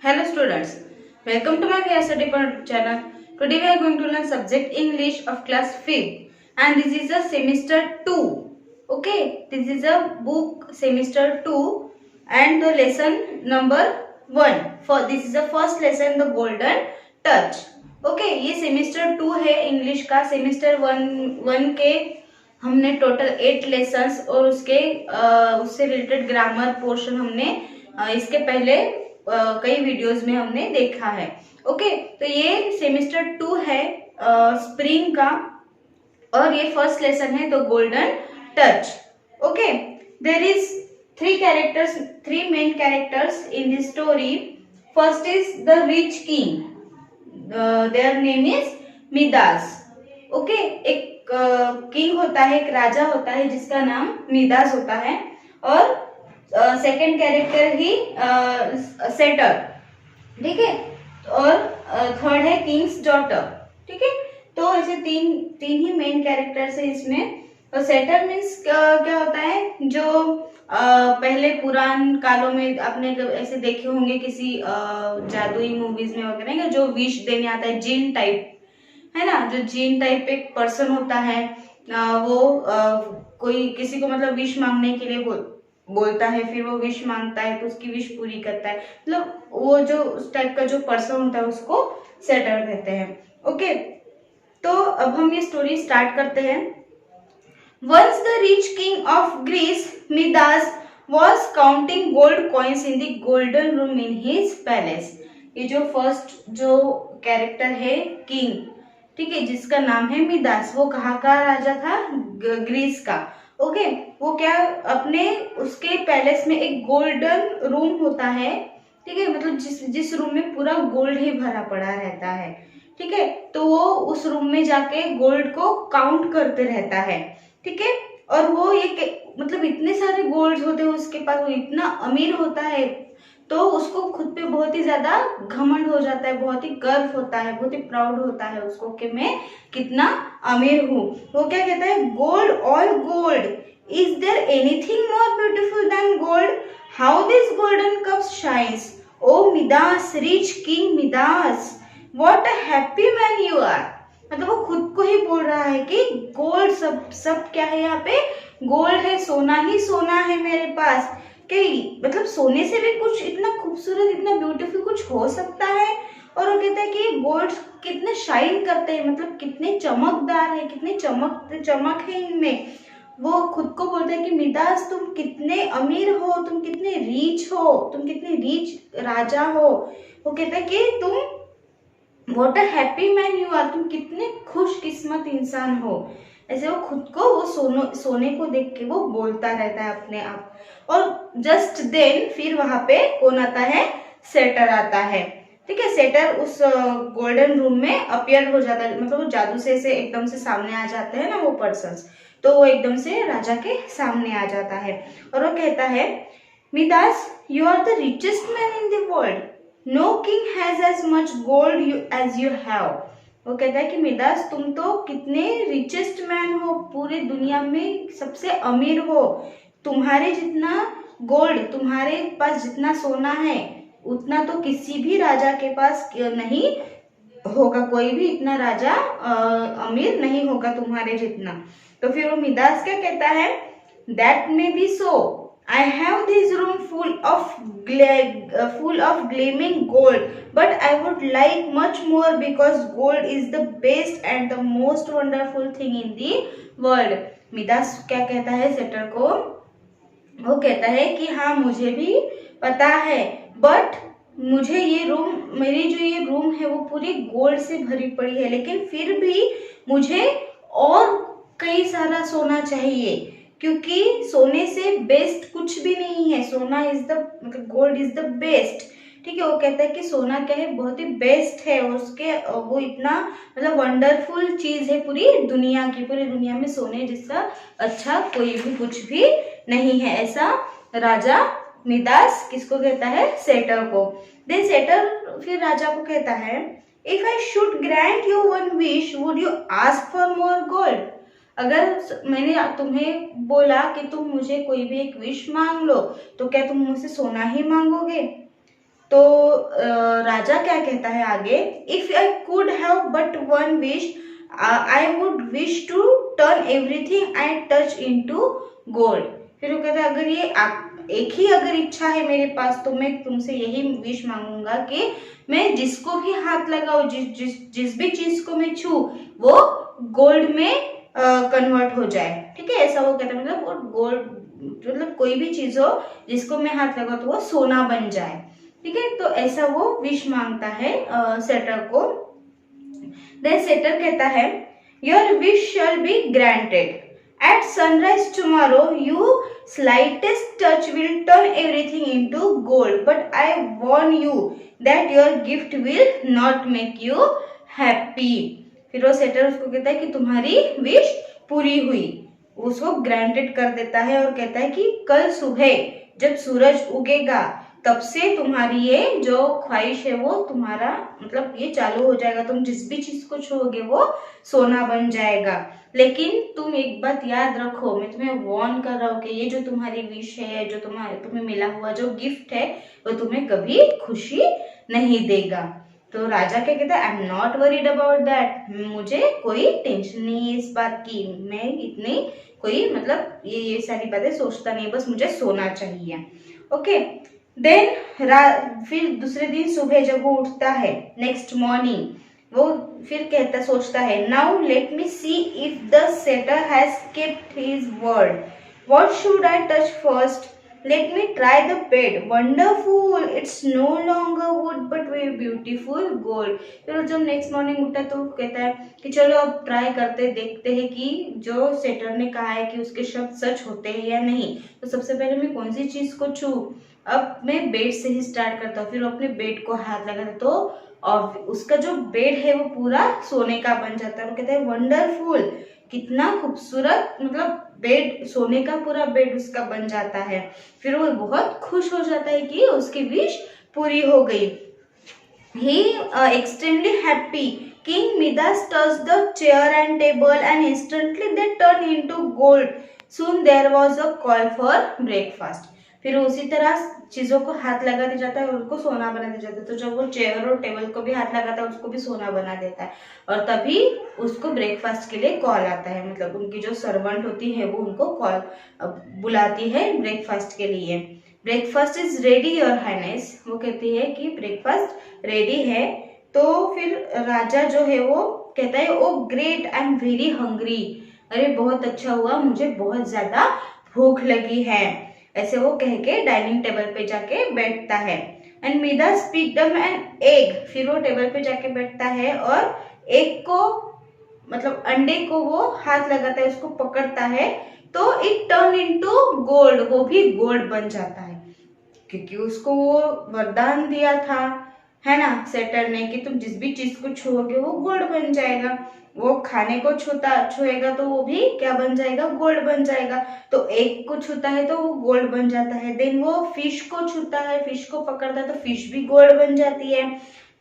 Hello students, welcome to my VSRD channel. Today we are going to learn subject English of class 5th and this is a semester 2. Okay, this is a book semester 2 and the lesson number 1. For this is the first lesson, the golden touch. Okay, ये semester 2 है English का. semester 1 के हमने total 8 lessons और उससे related grammar portion हमने इसके पहले कई वीडियोस में हमने देखा है. ओके, तो ये सेमेस्टर 2 है स्प्रिंग का और ये फर्स्ट लेसन है the golden touch. Okay, there is three main characters in this story. First is the rich king, their name is Midas. Okay, एक किंग होता है, एक राजा होता है जिसका नाम मिदास होता है और सेकंड कैरेक्टर ही सेटर. ठीक है, और थर्ड है किंग्स डॉटर. ठीक है, तो ऐसे तीन ही मेन कैरेक्टर्स है इसमें. और सेटर मीन्स क्या होता है, जो पहले पुरान कालों में आपने ऐसे देखे होंगे किसी जादुई मूवीज में वगैरह, जो विश देने आता है, जीन टाइप है ना, जो जीन टाइप एक पर्सन होता है, वो कोई किसी को मतलब विश मांगने के लिए बोलता है, फिर वो विश मांगता है तो उसकी विश पूरी करता है. मतलब वो जो उस टाइप का जो पर्सन होता है उसको सेटर कहते हैं. ओके, तो अब हम ये स्टोरी स्टार्ट करते हैं. Once the rich king of Greece Midas was counting gold coins in the golden room in his palace. ये जो फर्स्ट जो कैरेक्टर है किंग, ठीक है, जिसका नाम है मिदास, वो कहाँ का राजा था? ग्रीस का. ओके, वो क्या अपने उसके पैलेस में एक गोल्डन रूम होता है. ठीक है, मतलब जिस रूम में पूरा गोल्ड ही भरा पड़ा रहता है. ठीक है, तो वो उस रूम में जाके गोल्ड को काउंट करते रहता है. ठीक है, और वो ये मतलब इतने सारे गोल्ड होते हैं उसके पास, वो इतना अमीर होता है, तो उसको खुद पे बहुत ही ज्यादा घमंड हो जाता है, बहुत ही गर्व होता है, बहुत ही प्राउड होता है उसको कि मैं कितना अमीर हूँ. वो क्या कहता है? Gold, all gold, is there anything more beautiful than gold? How this golden cup shines, o Midas, rich king Midas, what a happy man you are. मतलब वो खुद को ही बोल रहा है कि गोल्ड, सब क्या है यहाँ पे? गोल्ड है, सोना ही सोना है मेरे पास. कि मतलब सोने से भी कुछ इतना खूबसूरत, इतना ब्यूटीफुल कुछ हो सकता है. और वो कहता है कि गोल्ड कितने शाइन करते हैं, मतलब कितने चमकदार है, कितने चमक है इनमें. वो खुद को बोलता है कि मिदास, तुम कितने अमीर हो, तुम कितने रीच हो, तुम कितने रीच राजा हो. वो कहता है कि तुम what a happy man you are, तुम कितने खुशकिस्मत इंसान हो. ऐसे वो खुद को वो सोने को देख के वो बोलता रहता है अपने आप. और जस्ट देन फिर वहां पे कौन आता है? सेटर आता है. ठीक है, सेटर उस गोल्डन रूम में अपियर हो जाता है, मतलब वो जादू से एकदम से सामने आ जाते हैं ना वो पर्सन्स, तो वो एकदम से राजा के सामने आ जाता है और वो कहता है, Midas, you are the richest man in the world. No king has as much gold as you have. वो कहता है कि मिदास, तुम तो कितने रिचेस्ट मैन हो, पूरी दुनिया में सबसे अमीर हो. तुम्हारे जितना गोल्ड, तुम्हारे पास जितना सोना है, उतना तो किसी भी राजा के पास नहीं होगा. कोई भी इतना राजा अमीर नहीं होगा तुम्हारे जितना. तो फिर वो मिदास क्या कहता है? That may be so. I have this room full of gleaming gold, but I would like much more because gold is the best and the most wonderful thing in the world. Midas क्या कहता है shutter को? वो कहता है कि हाँ, मुझे भी पता है, बट मुझे ये रूम, मेरी जो ये रूम है वो पूरी गोल्ड से भरी पड़ी है, लेकिन फिर भी मुझे और कई सारा सोना चाहिए, क्योंकि सोने से बेस्ट कुछ भी नहीं है. सोना इज द, मतलब गोल्ड इज द बेस्ट. ठीक है, वो कहता है कि सोना क्या है? बहुत ही बेस्ट है, और उसके वो इतना मतलब वंडरफुल चीज है पूरी दुनिया की. पूरी दुनिया में सोने जैसा अच्छा कोई भी कुछ भी नहीं है. ऐसा राजा मिदास किसको कहता है? सेटर को. देन सेटर फिर राजा को कहता है, if I should grant you one wish, would you ask for more gold. अगर मैंने तुम्हें बोला कि तुम मुझे कोई भी एक विश मांग लो, तो क्या तुम मुझसे सोना ही मांगोगे? तो राजा क्या कहता है आगे, if I could have but one wish I would wish to turn everything I touch into gold. फिर वो कहता है अगर ये एक ही अगर इच्छा है मेरे पास तो मैं तुमसे यही विश मांगूंगा कि मैं जिसको भी हाथ लगाऊं, जिस भी चीज को मैं छू वो गोल्ड में कन्वर्ट हो जाए। ठीक है, ऐसा वो कहता है, मतलब वो गोल्ड मतलब कोई भी चीज हो जिसको मैं हाथ लगाऊं तो वो सोना बन जाए। ठीक है, तो ऐसा वो विश मांगता है सेटर को। देन सेटर कहता है your wish shall be granted at sunrise tomorrow you slightest touch will turn everything into gold, but I warn you that your gift will not make you happy। फिर वो shutter उसको कहता है कि तुम्हारी wish पूरी हुई, उसको ग्रांटेड कर देता है और कहता है कि कल सुबह जब सूरज उगेगा तब से तुम्हारी ये जो ख्वाहिश है वो तुम्हारा मतलब ये चालू हो जाएगा, तुम जिस भी चीज को छूओगे वो सोना बन जाएगा। लेकिन तुम एक बात याद रखो, मैं तुम्हें वार्न कर रहा हूँ कि ये जो तुम्हारी विश है, जो तुम्हें मिला हुआ जो गिफ्ट है वो तुम्हें कभी खुशी नहीं देगा। तो राजा क्या कहता है, I am not worried about that, मुझे कोई टेंशन नहीं है इस बात की, मैं इतनी कोई मतलब ये सारी बातें सोचता नहीं, बस मुझे सोना चाहिए। ओके, देन फिर दूसरे दिन सुबह जब वो उठता है नेक्स्ट मॉर्निंग, वो फिर सोचता है now let me see if the satyr has kept his word, what should I touch first, let me try the bed, wonderful it's no longer wood but very beautiful gold. फिर जब next morning उठता है तो कहता है कि चलो अब ट्राई करते देखते हैं कि जो सेटर ने कहा है कि उसके शब्द सच होते हैं या नहीं। तो सबसे पहले मैं कौन सी चीज को छू, अब मैं बेड से ही स्टार्ट करता हूँ। फिर अपने बेड को हाथ लगाता तो और उसका जो बेड है वो पूरा सोने का बन जाता है। वो कहता है वंडरफुल, कितना खूबसूरत, मतलब बेड सोने का पूरा बेड उसका बन जाता है। फिर वो बहुत खुश हो जाता है कि उसकी विश पूरी हो गई। He extremely happy. King Midas touched the chair and table and instantly they turned into gold. Soon there was a call for breakfast. फिर उसी तरह चीजों को हाथ लगाते जाता है और उनको सोना बनाते जाता है। तो जब वो चेयर और टेबल को भी हाथ लगाता है उसको भी सोना बना देता है और तभी उसको ब्रेकफास्ट के लिए कॉल आता है, मतलब उनकी जो सर्वेंट होती है वो उनको कॉल बुलाती है ब्रेकफास्ट के लिए। Breakfast is ready your highness, वो कहती है कि ब्रेकफास्ट रेडी है। तो फिर राजा जो है वो कहता है oh great I am very hungry, अरे बहुत अच्छा हुआ, मुझे बहुत ज्यादा भूख लगी है। ऐसे वो कह के डाइनिंग टेबल पे जाके बैठता है। And Midas picked up an egg, फिर वो टेबल पे जाके बैठता है और एग को मतलब अंडे को वो हाथ लगाता है, उसको पकड़ता है तो इट टर्न इनटू गोल्ड, वो भी गोल्ड बन जाता है क्योंकि उसको वो वरदान दिया था है ना सेटर ने कि तुम जिस भी चीज को छुओगे वो गोल्ड बन जाएगा। वो खाने को छुएगा तो वो भी क्या बन जाएगा, गोल्ड बन जाएगा। तो एग को छूता है तो वो गोल्ड बन जाता है। देन वो फिश को छूता है, फिश को पकड़ता है तो फिश भी गोल्ड बन जाती है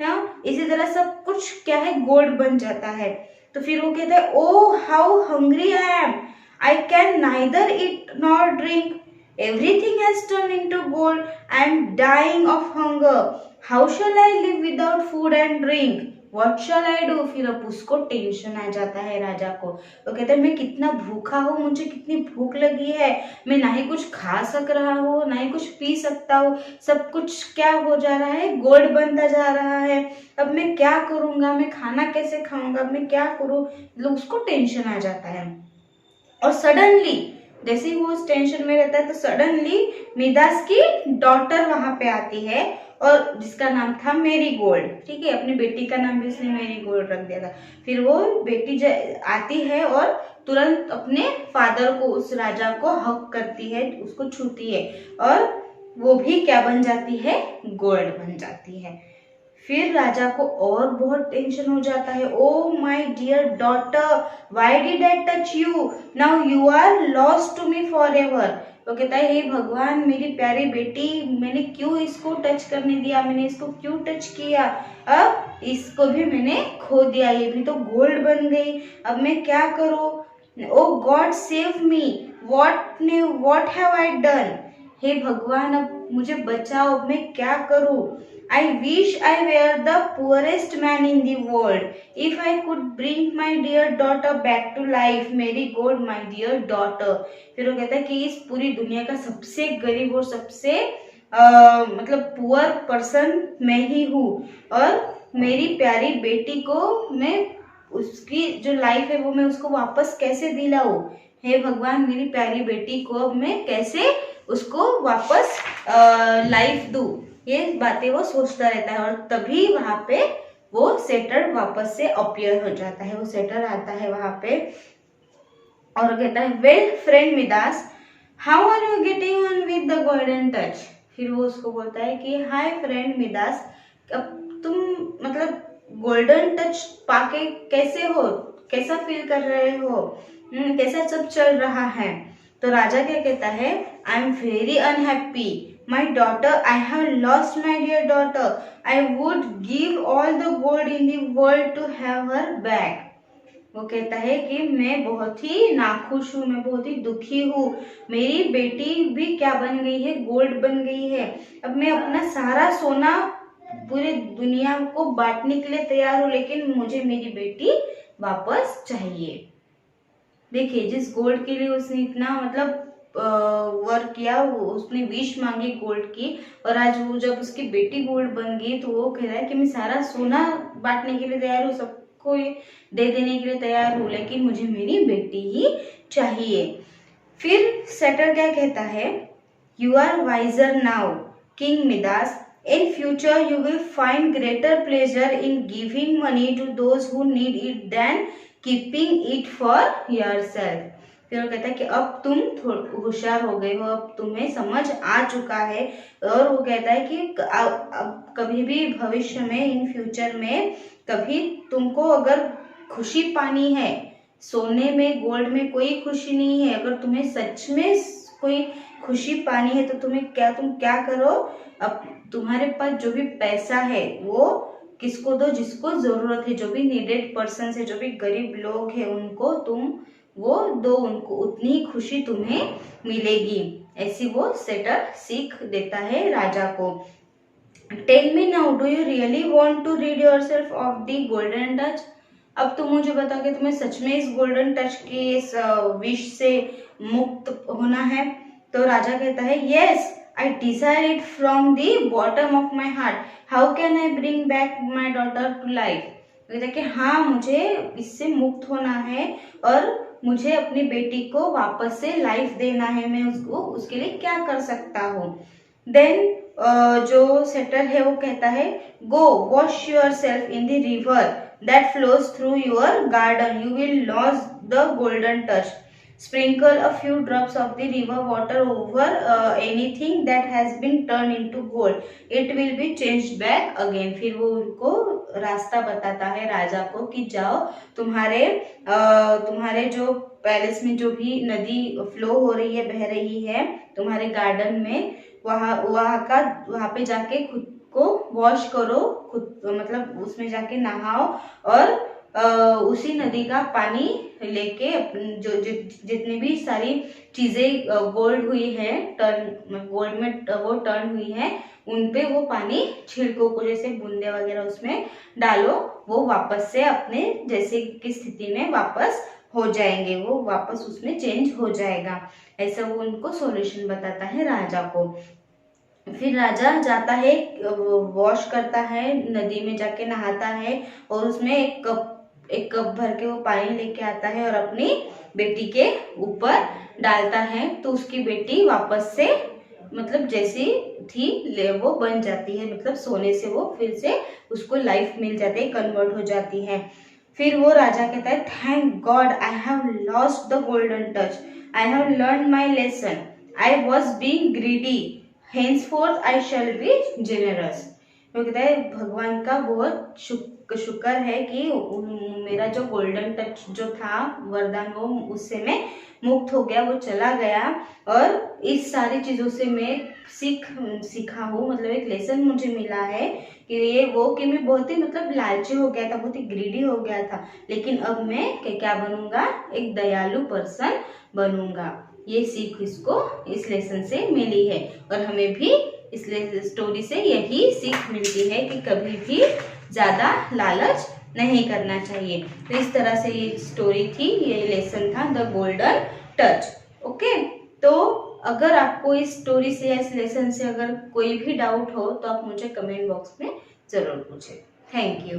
ना। इसी तरह सब कुछ क्या है, गोल्ड बन जाता है। तो फिर वो कहता है oh how hungry I am, I can neither eat nor drink. Everything has turned into gold. I am dying of hunger. How shall I live without food and drink? What shall I do? फिर अब उसको tension आ जाता है राजा को। वो कहता है मैं कितना भूखा हूँ, मुझे कितनी भूख लगी है, मैं ना ही कुछ खा सक रहा हूँ ना ही कुछ पी सकता हूँ, सब कुछ क्या हो जा रहा है, गोल्ड बनता जा रहा है। अब मैं क्या करूँगा, मैं खाना कैसे खाऊंगा, अब मैं क्या करूँ, उसको टेंशन आ जाता है। और सडनली जैसे ही वो उस टेंशन में रहता है तो सडनली मिदास की डॉटर वहां पे आती है और जिसका नाम था मेरी गोल्ड। ठीक है, अपनी बेटी का नाम भी उसने मेरी गोल्ड रख दिया था। फिर वो बेटी आती है और तुरंत अपने फादर को, उस राजा को हक करती है, उसको छूती है और वो भी क्या बन जाती है, गोल्ड बन जाती है। फिर राजा को और बहुत टेंशन हो जाता है। Oh my dear daughter, why did I touch you, now you are lost to me for ever. तो कहता है हे भगवान, मेरी प्यारी बेटी, मैंने क्यों इसको टच करने दिया, मैंने इसको क्यों टच किया, अब इसको भी मैंने खो दिया, ये भी तो गोल्ड बन गई, अब मैं क्या करूं। Oh God save me, what have I done, हे भगवान अब मुझे बचाओ, मैं क्या करूं? I wish I were the poorest man in the world. If I could bring my dear daughter back to life, Mary God, my dear daughter. फिर वो कहता है कि इस पूरी दुनिया का सबसे गरीब और सबसे मतलब पुअर पर्सन मैं ही हूँ, और मेरी प्यारी बेटी को मैं उसकी जो लाइफ है वो मैं उसको वापस कैसे दिलाऊं? हे भगवान, मेरी प्यारी बेटी को अब मैं कैसे उसको वापस लाइफ दूं? ये बातें वो सोचता रहता है, और तभी वहां पे वो सेटर वापस से अपीयर हो जाता है। वो सेटर आता है वहां पे और कहता है, well friend Midas, how are you getting on with the golden touch? फिर वो उसको बोलता है कि हाय फ्रेंड मिदास, अब तुम मतलब गोल्डन टच पाके कैसे हो, कैसा फील कर रहे हो, कैसा सब चल रहा है? तो राजा क्या कहता है, I am very unhappy, my daughter, I have lost my dear daughter, I would give all the gold in the world to have her back. वो कहता है कि मैं बहुत ही नाखुश हूँ, मैं बहुत ही दुखी हूँ, मेरी बेटी भी क्या बन गई है, गोल्ड बन गई है। अब मैं अपना सारा सोना पूरी दुनिया को बांटने के लिए तैयार हूँ, लेकिन मुझे मेरी बेटी वापस चाहिए। देखिए, जिस गोल्ड के लिए उसने इतना मतलब वर्क किया, उसने विश मांगी गोल्ड की, और आज वो जब उसकी बेटी गोल्ड बन गई तो वो कह रहा है कि मैं सारा सोना बांटने के लिए तैयार हूँ, सबको दे देने के लिए तैयार हूँ, लेकिन मुझे मेरी बेटी ही चाहिए। फिर सेटर क्या कहता है, you are wiser now king Midas, in future you will find greater pleasure in giving money to those who need it than keeping it for yourself. फिर वो कहता है कि अब तुम होशियार हो गए हो, अब तुम्हें समझ आ चुका है, और वो कहता है कि अब कभी भी भविष्य में, इन फ्यूचर में कभी तुमको अगर खुशी पानी है, सोने में गोल्ड में कोई खुशी नहीं है, अगर तुम्हें सच में कोई खुशी पानी है तो तुम क्या करो, अब तुम्हारे पास जो भी पैसा है वो किसको दो, जिसको जरूरत है, जो भी नीडेड पर्सन है, जो भी गरीब लोग हैं, उनको तुम वो दो, उनको उतनी खुशी तुम्हें मिलेगी। ऐसी वो सेटर सीख देता है राजा को। Tell me now, do you really want to rid yourself of the golden touch? अब तुम मुझे बताओ कि तुम्हें सच में इस गोल्डन टच के इस विश से मुक्त होना है? तो राजा कहता है, yes, I desire it from the bottom of my heart. How can I bring back my daughter to life? कहता है कि हाँ, मुझे इससे मुक्त होना है और मुझे अपनी बेटी को वापस से लाइफ देना है, मैं उसको उसके लिए क्या कर सकता हूँ? देन जो सेटर है वो कहता है, go wash your self in the river that flows through your garden, you will lose the golden touch, sprinkle a few drops of the river water over anything that has been turned into gold, it will be changed back again। फिर वो उनको रास्ता बताता है राजा को कि जाओ, तुम्हारे जो पैलेस में जो भी नदी फ्लो हो रही है, बह रही है तुम्हारे गार्डन में, वहाँ पे जाके खुद को वॉश करो, खुद मतलब उसमें जाके नहाओ, और उसी नदी का पानी लेके जो जितनी भी सारी चीजें गोल्ड हुई है, गोल्ड में वो टर्न हुई है, उन पे वो पानी छिड़को को, जैसे बूंदे वगैरह उसमें डालो, वो वापस से अपने जैसे की स्थिति में वापस हो जाएंगे, वो वापस उसमें चेंज हो जाएगा। ऐसा वो उनको सॉल्यूशन बताता है राजा को। फिर राजा जाता है, वॉश करता है, नदी में जाके नहाता है, और उसमें एक कप भर के वो पानी लेके आता है और अपनी बेटी के ऊपर डालता है, तो उसकी बेटी वापस से मतलब जैसी थी वो बन जाती है, मतलब सोने से वो फिर से उसको लाइफ मिल जाती है, कन्वर्ट हो जाती है। फिर वो राजा कहता है, thank God I have lost the golden touch, I have learn my lesson, I was being greedy, henceforth I shall be generous। वो कहता है भगवान का बहुत शुक्र है कि मेरा जो गोल्डन टच जो था वरदान, वो उससे मैं मुक्त हो गया, वो चला गया, और इस सारी चीजों से मैं सीखा हूँ, मतलब एक लेसन मुझे मिला है कि कि मैं बहुत ही मतलब लालची हो गया था, बहुत ही ग्रीडी हो गया था, लेकिन अब मैं क्या बनूंगा, एक दयालु पर्सन बनूंगा। ये सीख इसको इस लेसन से मिली है, और हमें भी इसलिए स्टोरी से यही सीख मिलती है कि कभी भी ज्यादा लालच नहीं करना चाहिए। तो इस तरह से ये स्टोरी थी, ये लेसन था द गोल्डन टच। ओके, तो अगर आपको इस स्टोरी से या इस लेसन से अगर कोई भी डाउट हो तो आप मुझे कमेंट बॉक्स में जरूर पूछें। Thank you.